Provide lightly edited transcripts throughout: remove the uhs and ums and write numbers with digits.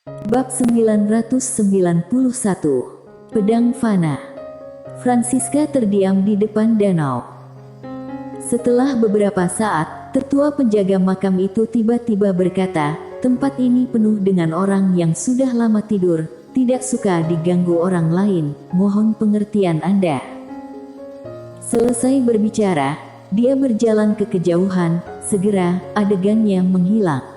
Bab 991. Pedang Fana. Francisca terdiam di depan danau. Setelah beberapa saat, tetua penjaga makam itu tiba-tiba berkata, "Tempat ini penuh dengan orang yang sudah lama tidur, tidak suka diganggu orang lain, mohon pengertian Anda." Selesai berbicara, dia berjalan ke kejauhan, segera adegannya menghilang.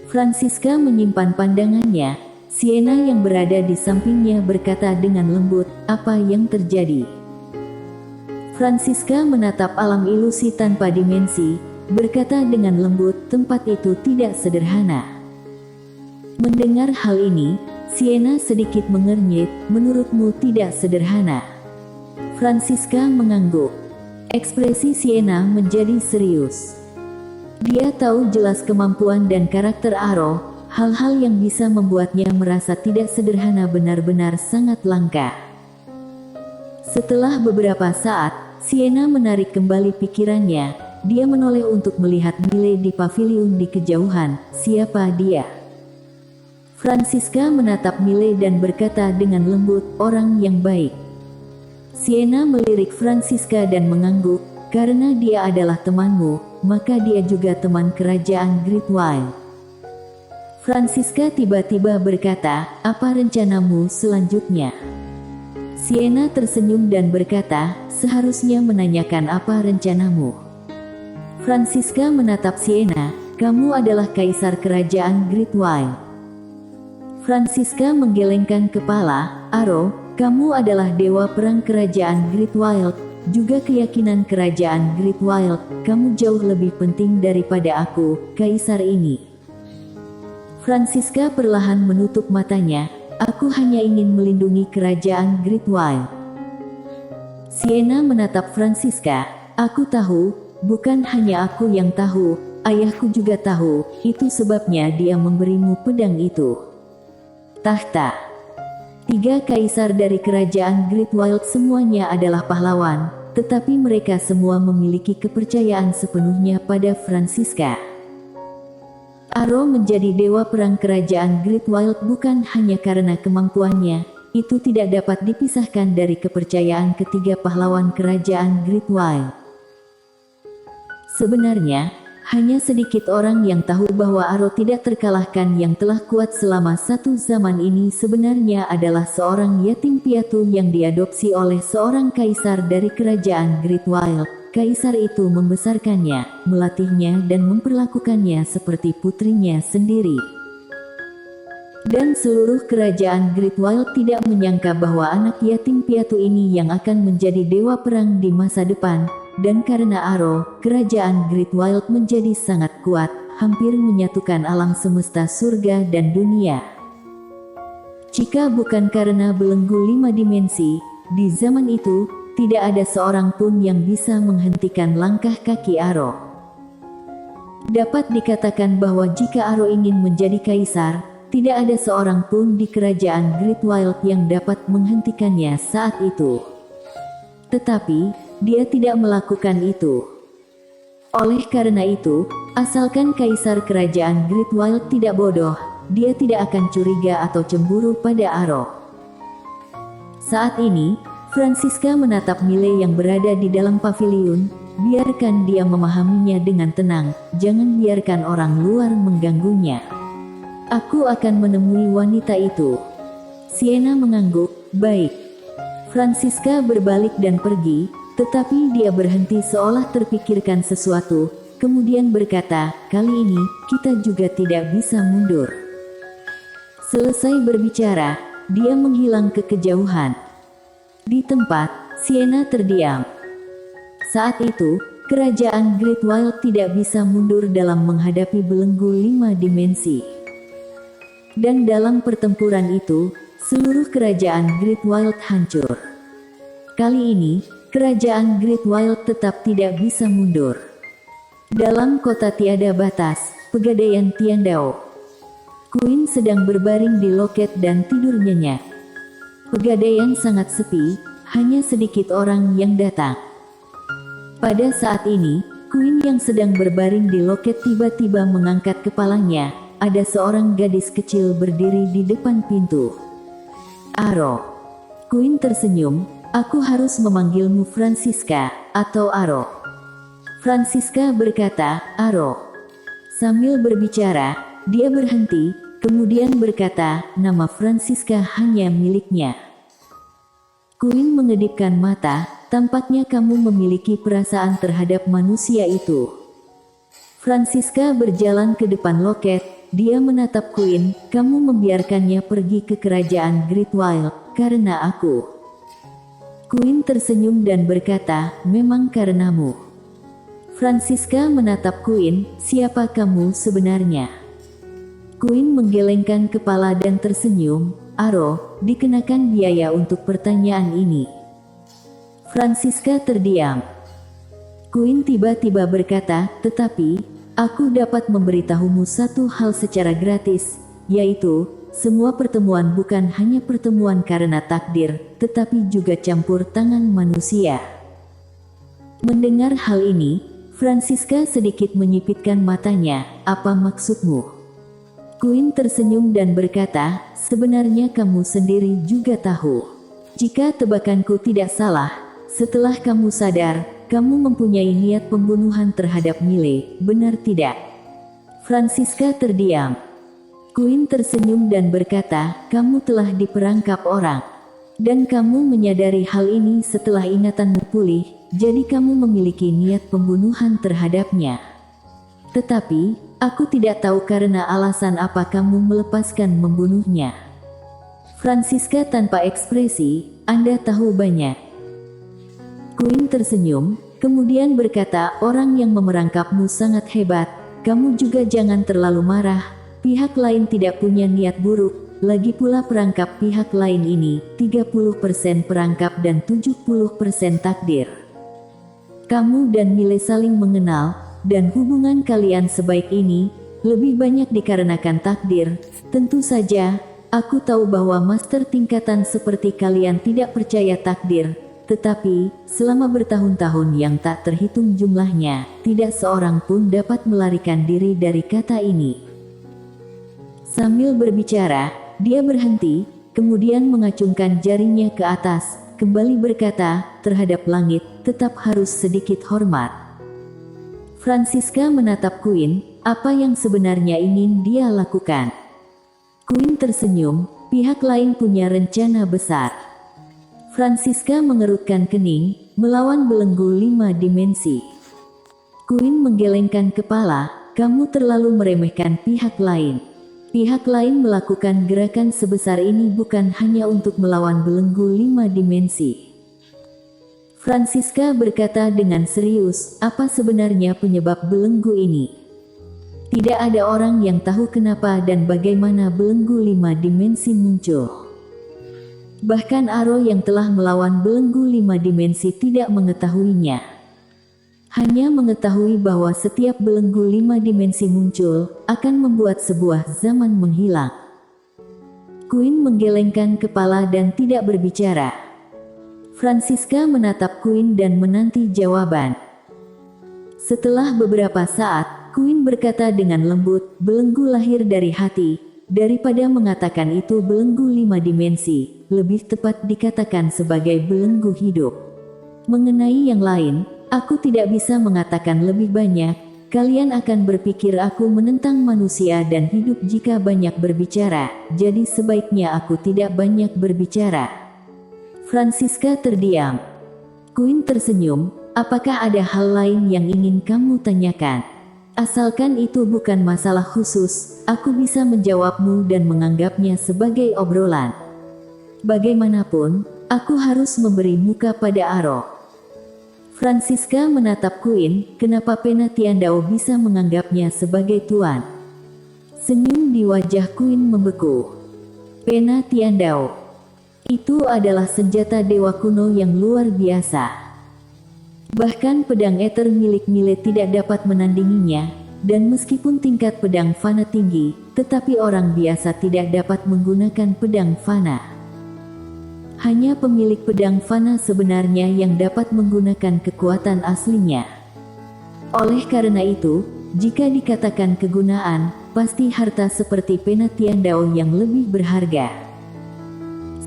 Francisca menyimpan pandangannya. Sienna yang berada di sampingnya berkata dengan lembut, "Apa yang terjadi?" Francisca menatap alam ilusi tanpa dimensi, berkata dengan lembut, "Tempat itu tidak sederhana." Mendengar hal ini, Sienna sedikit mengernyit, "Menurutmu tidak sederhana?" Francisca mengangguk. Ekspresi Sienna menjadi serius. Dia tahu jelas kemampuan dan karakter Aro, hal-hal yang bisa membuatnya merasa tidak sederhana benar-benar sangat langka. Setelah beberapa saat, Sienna menarik kembali pikirannya. Dia menoleh untuk melihat Miley di paviliun di kejauhan. Siapa dia? Francisca menatap Miley dan berkata dengan lembut, "Orang yang baik." Sienna melirik Francisca dan mengangguk, "Karena dia adalah temanmu, maka dia juga teman kerajaan Great Wild." Francisca tiba-tiba berkata, "Apa rencanamu selanjutnya?" Sienna tersenyum dan berkata, "Seharusnya menanyakan apa rencanamu." Francisca menatap Sienna, "Kamu adalah kaisar kerajaan Great Wild." Francisca menggelengkan kepala, "Aro, kamu adalah dewa perang kerajaan Great Wild. Juga keyakinan kerajaan Great Wild, kamu jauh lebih penting daripada aku, kaisar ini." Francisca perlahan menutup matanya, "Aku hanya ingin melindungi kerajaan Great Wild." Sienna menatap Francisca, "Aku tahu, bukan hanya aku yang tahu, ayahku juga tahu, itu sebabnya dia memberimu pedang itu." Tahta. 3 kaisar dari kerajaan Great Wild semuanya adalah pahlawan, tetapi mereka semua memiliki kepercayaan sepenuhnya pada Francisca. Aro menjadi dewa perang kerajaan Great Wild bukan hanya karena kemampuannya, itu tidak dapat dipisahkan dari kepercayaan ketiga pahlawan kerajaan Great Wild. Sebenarnya, hanya sedikit orang yang tahu bahwa Aro tidak terkalahkan yang telah kuat selama satu zaman ini sebenarnya adalah seorang yatim piatu yang diadopsi oleh seorang kaisar dari kerajaan Great Wild. Kaisar itu membesarkannya, melatihnya dan memperlakukannya seperti putrinya sendiri. Dan seluruh kerajaan Great Wild tidak menyangka bahwa anak yatim piatu ini yang akan menjadi dewa perang di masa depan. Dan karena Aro, kerajaan Great Wild menjadi sangat kuat, hampir menyatukan alam semesta surga dan dunia. Jika bukan karena belenggu 5 dimensi, di zaman itu, tidak ada seorang pun yang bisa menghentikan langkah kaki Aro. Dapat dikatakan bahwa jika Aro ingin menjadi kaisar, tidak ada seorang pun di kerajaan Great Wild yang dapat menghentikannya saat itu. Tetapi, dia tidak melakukan itu. Oleh karena itu, asalkan kaisar kerajaan Great Wild tidak bodoh, dia tidak akan curiga atau cemburu pada Aro. Saat ini, Francisca menatap Miley yang berada di dalam paviliun. Biarkan dia memahaminya dengan tenang, jangan biarkan orang luar mengganggunya. "Aku akan menemui wanita itu." Sienna mengangguk, "Baik." Francisca berbalik dan pergi, tetapi dia berhenti seolah terpikirkan sesuatu, kemudian berkata, "Kali ini, kita juga tidak bisa mundur." Selesai berbicara, dia menghilang ke kejauhan. Di tempat, Sienna terdiam. Saat itu, kerajaan Great Wild tidak bisa mundur dalam menghadapi belenggu 5 dimensi. Dan dalam pertempuran itu, seluruh kerajaan Great Wild hancur. Kali ini, kerajaan Great Wild tetap tidak bisa mundur. Dalam kota tiada batas, Pegadaian Tiandao. Queen sedang berbaring di loket dan tidur nyenyak. Pegadaian sangat sepi, hanya sedikit orang yang datang. Pada saat ini, Queen yang sedang berbaring di loket tiba-tiba mengangkat kepalanya. ada seorang gadis kecil berdiri di depan pintu. Aro. Queen tersenyum, aku harus memanggilmu Francisca, atau Aro. Francisca berkata, Aro. Sambil berbicara, dia berhenti, kemudian berkata, nama Francisca hanya miliknya. Queen mengedipkan mata, tampaknya kamu memiliki perasaan terhadap manusia itu. Francisca berjalan ke depan loket, dia menatap Queen, kamu membiarkannya pergi ke kerajaan Greatwhile, karena aku. Queen tersenyum dan berkata, memang karenamu. Francisca menatap Queen, siapa kamu sebenarnya? Queen menggelengkan kepala dan tersenyum, Aro, dikenakan biaya untuk pertanyaan ini. Francisca terdiam. Queen tiba-tiba berkata, tetapi, aku dapat memberitahumu satu hal secara gratis, yaitu, semua pertemuan bukan hanya pertemuan karena takdir, tetapi juga campur tangan manusia. Mendengar hal ini, Francisca sedikit menyipitkan matanya, apa maksudmu? Queen tersenyum dan berkata, sebenarnya kamu sendiri juga tahu. Jika tebakanku tidak salah, setelah kamu sadar, kamu mempunyai niat pembunuhan terhadap Mile, benar tidak? Francisca terdiam. Queen tersenyum dan berkata, kamu telah diperangkap orang. Dan kamu menyadari hal ini setelah ingatanmu pulih, jadi kamu memiliki niat pembunuhan terhadapnya. Tetapi, aku tidak tahu karena alasan apa kamu melepaskan membunuhnya. Francisca tanpa ekspresi, Anda tahu banyak. Queen tersenyum, kemudian berkata, orang yang memerangkapmu sangat hebat, kamu juga jangan terlalu marah, pihak lain tidak punya niat buruk. Lagi pula perangkap pihak lain ini, 30% perangkap dan 70% takdir. Kamu dan Mile saling mengenal, dan hubungan kalian sebaik ini, lebih banyak dikarenakan takdir. Tentu saja, aku tahu bahwa master tingkatan seperti kalian tidak percaya takdir, tetapi, selama bertahun-tahun yang tak terhitung jumlahnya, tidak seorang pun dapat melarikan diri dari kata ini. Sambil berbicara, dia berhenti, kemudian mengacungkan jarinya ke atas, kembali berkata, terhadap langit, tetap harus sedikit hormat. Francisca menatap Queen, apa yang sebenarnya ingin dia lakukan? Queen tersenyum, pihak lain punya rencana besar. Francisca mengerutkan kening, melawan belenggu 5 dimensi. Queen menggelengkan kepala, kamu terlalu meremehkan pihak lain. Pihak lain melakukan gerakan sebesar ini bukan hanya untuk melawan belenggu 5 dimensi. Francisca berkata dengan serius, apa sebenarnya penyebab belenggu ini? Tidak ada orang yang tahu kenapa dan bagaimana belenggu 5 dimensi muncul. Bahkan Aro yang telah melawan belenggu 5 dimensi tidak mengetahuinya. Hanya mengetahui bahwa setiap belenggu 5 dimensi muncul, akan membuat sebuah zaman menghilang. Queen menggelengkan kepala dan tidak berbicara. Francisca menatap Queen dan menanti jawaban. Setelah beberapa saat, Queen berkata dengan lembut, belenggu lahir dari hati, daripada mengatakan itu belenggu 5 dimensi, lebih tepat dikatakan sebagai belenggu hidup. Mengenai yang lain, aku tidak bisa mengatakan lebih banyak, kalian akan berpikir aku menentang manusia dan hidup jika banyak berbicara, jadi sebaiknya aku tidak banyak berbicara. Francisca terdiam. Queen tersenyum, apakah ada hal lain yang ingin kamu tanyakan? Asalkan itu bukan masalah khusus, aku bisa menjawabmu dan menganggapnya sebagai obrolan. Bagaimanapun, aku harus memberi muka pada Aro. Francisca menatap Queen, kenapa Pena Tiandao bisa menganggapnya sebagai tuan? Senyum di wajah Queen membeku. Pena Tiandao. Itu adalah senjata dewa kuno yang luar biasa. Bahkan pedang ether milik Mile tidak dapat menandinginya, dan meskipun tingkat pedang fana tinggi, tetapi orang biasa tidak dapat menggunakan pedang fana. Hanya pemilik pedang fana sebenarnya yang dapat menggunakan kekuatan aslinya. Oleh karena itu, jika dikatakan kegunaan, pasti harta seperti pena Tiandao yang lebih berharga.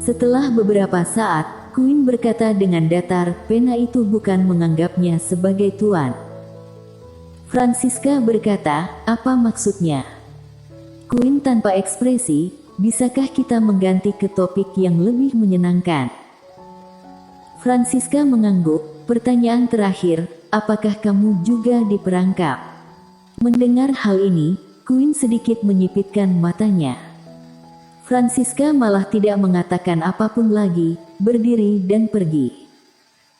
Setelah beberapa saat, Queen berkata dengan datar, pena itu bukan menganggapnya sebagai tuan. Francisca berkata, apa maksudnya? Queen tanpa ekspresi, bisakah kita mengganti ke topik yang lebih menyenangkan? Francisca mengangguk, pertanyaan terakhir, apakah kamu juga diperangkap? Mendengar hal ini, Queen sedikit menyipitkan matanya. Francisca malah tidak mengatakan apapun lagi, berdiri dan pergi.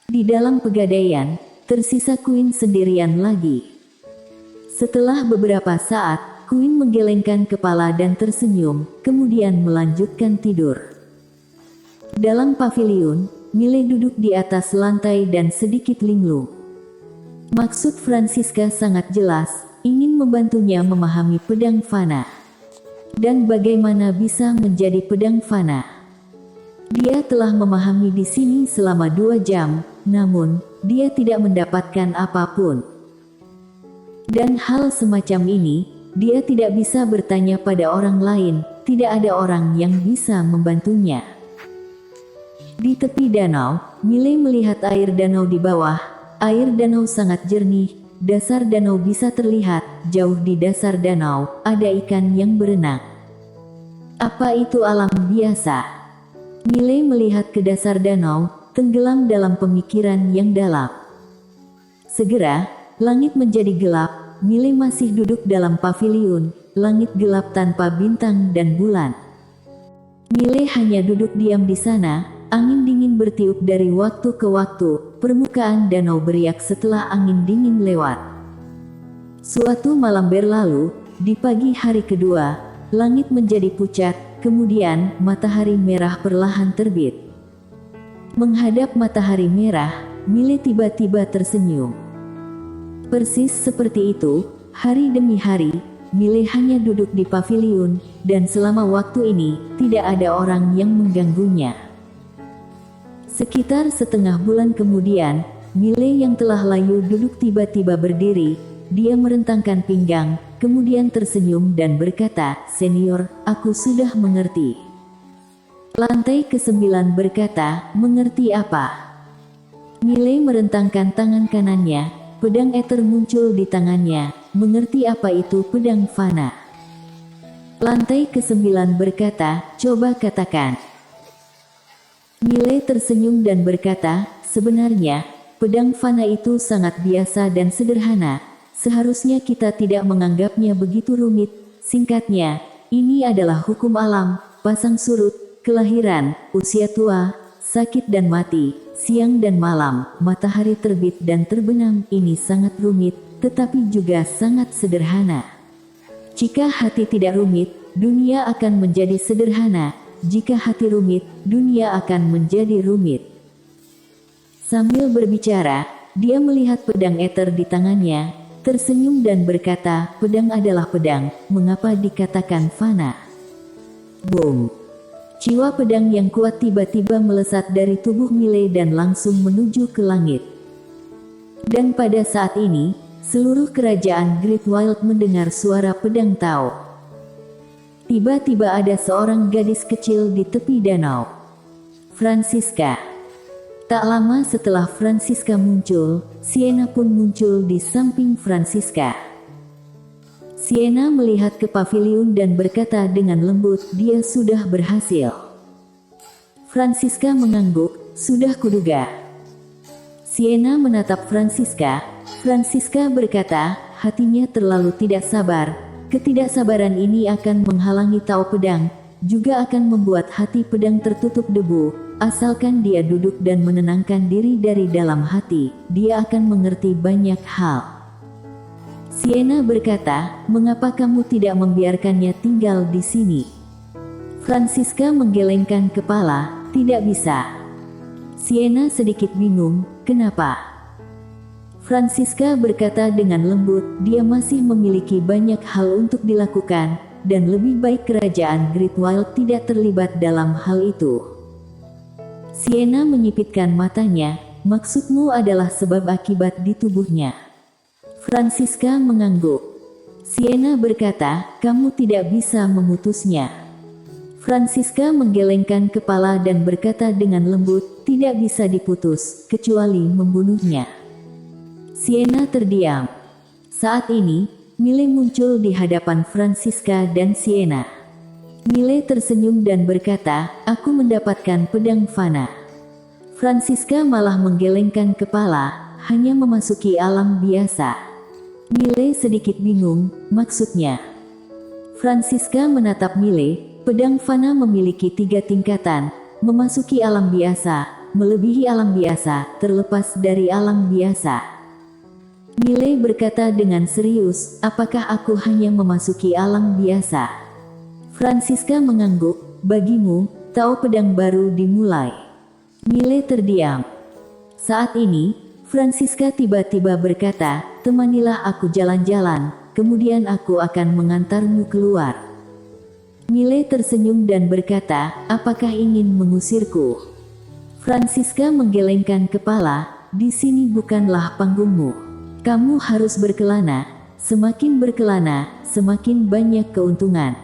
Di dalam pegadaian, tersisa Queen sendirian lagi. Setelah beberapa saat, Queen menggelengkan kepala dan tersenyum, kemudian melanjutkan tidur. Dalam paviliun, Miley duduk di atas lantai dan sedikit linglung. Maksud Francisca sangat jelas, ingin membantunya memahami pedang fana. Dan bagaimana bisa menjadi pedang fana. Dia telah memahami di sini selama 2 jam, namun, dia tidak mendapatkan apapun. Dan hal semacam ini, dia tidak bisa bertanya pada orang lain, tidak ada orang yang bisa membantunya. Di tepi danau, Miley melihat air danau di bawah. Air danau sangat jernih, dasar danau bisa terlihat, jauh di dasar danau, ada ikan yang berenang. Apa itu alam biasa? Miley melihat ke dasar danau, tenggelam dalam pemikiran yang dalam. Segera, langit menjadi gelap, Miley masih duduk dalam paviliun, langit gelap tanpa bintang dan bulan. Miley hanya duduk diam di sana. Angin dingin bertiup dari waktu ke waktu, permukaan danau beriak setelah angin dingin lewat. Suatu malam berlalu, di pagi hari kedua, langit menjadi pucat, kemudian matahari merah perlahan terbit. Menghadap matahari merah, Miley tiba-tiba tersenyum. Persis seperti itu, hari demi hari, Miley hanya duduk di paviliun, dan selama waktu ini, tidak ada orang yang mengganggunya. Sekitar setengah bulan kemudian, Miley yang telah layu duduk tiba-tiba berdiri. Dia merentangkan pinggang, kemudian tersenyum dan berkata, "Senior, aku sudah mengerti." Lantai ke-9 berkata, "Mengerti apa?" Miley merentangkan tangan kanannya, pedang ether muncul di tangannya. "Mengerti apa itu pedang fana?" Lantai ke-9 berkata, "Coba katakan." Miley tersenyum dan berkata, "Sebenarnya, pedang fana itu sangat biasa dan sederhana. Seharusnya kita tidak menganggapnya begitu rumit. Singkatnya, ini adalah hukum alam, pasang surut, kelahiran, usia tua, sakit dan mati, siang dan malam, matahari terbit dan terbenam. Ini sangat rumit, tetapi juga sangat sederhana. Jika hati tidak rumit, dunia akan menjadi sederhana. Jika hati rumit, dunia akan menjadi rumit." Sambil berbicara, dia melihat pedang ether di tangannya, tersenyum dan berkata, "Pedang adalah pedang, mengapa dikatakan fana?" Boom! Jiwa pedang yang kuat tiba-tiba melesat dari tubuh Miley dan langsung menuju ke langit. Dan pada saat ini, seluruh kerajaan Great Wild mendengar suara pedang Tao. Tiba-tiba ada seorang gadis kecil di tepi danau. Francisca. Tak lama setelah Francisca muncul, Sienna pun muncul di samping Francisca. Sienna melihat ke paviliun dan berkata dengan lembut, "Dia sudah berhasil." Francisca mengangguk, "Sudah kuduga." Sienna menatap Francisca. Francisca berkata, hatinya terlalu tidak sabar. Ketidaksabaran ini akan menghalangi Tao pedang, juga akan membuat hati pedang tertutup debu. Asalkan dia duduk dan menenangkan diri dari dalam hati, dia akan mengerti banyak hal. Sienna berkata, "Mengapa kamu tidak membiarkannya tinggal di sini?" Francisca menggelengkan kepala, "Tidak bisa." Sienna sedikit bingung, "Kenapa?" Francisca berkata dengan lembut, dia masih memiliki banyak hal untuk dilakukan, dan lebih baik kerajaan Great Wild tidak terlibat dalam hal itu. Sienna menyipitkan matanya, "Maksudmu adalah sebab akibat di tubuhnya?" Francisca mengangguk. Sienna berkata, kamu tidak bisa memutusnya. Francisca menggelengkan kepala dan berkata dengan lembut, tidak bisa diputus, kecuali membunuhnya. Sienna terdiam. Saat ini, Mile muncul di hadapan Francisca dan Sienna. Mile tersenyum dan berkata, aku mendapatkan pedang fana. Francisca malah menggelengkan kepala, hanya memasuki alam biasa. Mile sedikit bingung, maksudnya. Francisca menatap Mile, pedang fana memiliki 3 tingkatan, memasuki alam biasa, melebihi alam biasa, terlepas dari alam biasa. Mile berkata dengan serius, apakah aku hanya memasuki alam biasa? Francisca mengangguk, bagimu, tahu pedang baru dimulai. Mile terdiam. Saat ini, Francisca tiba-tiba berkata, temanilah aku jalan-jalan, kemudian aku akan mengantarmu keluar. Mile tersenyum dan berkata, apakah ingin mengusirku? Francisca menggelengkan kepala, di sini bukanlah panggungmu. Kamu harus berkelana, semakin berkelana, semakin banyak keuntungan.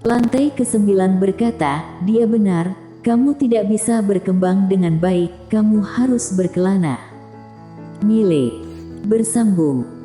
Lantai ke-9 berkata, dia benar, kamu tidak bisa berkembang dengan baik, kamu harus berkelana. Mile bersambung.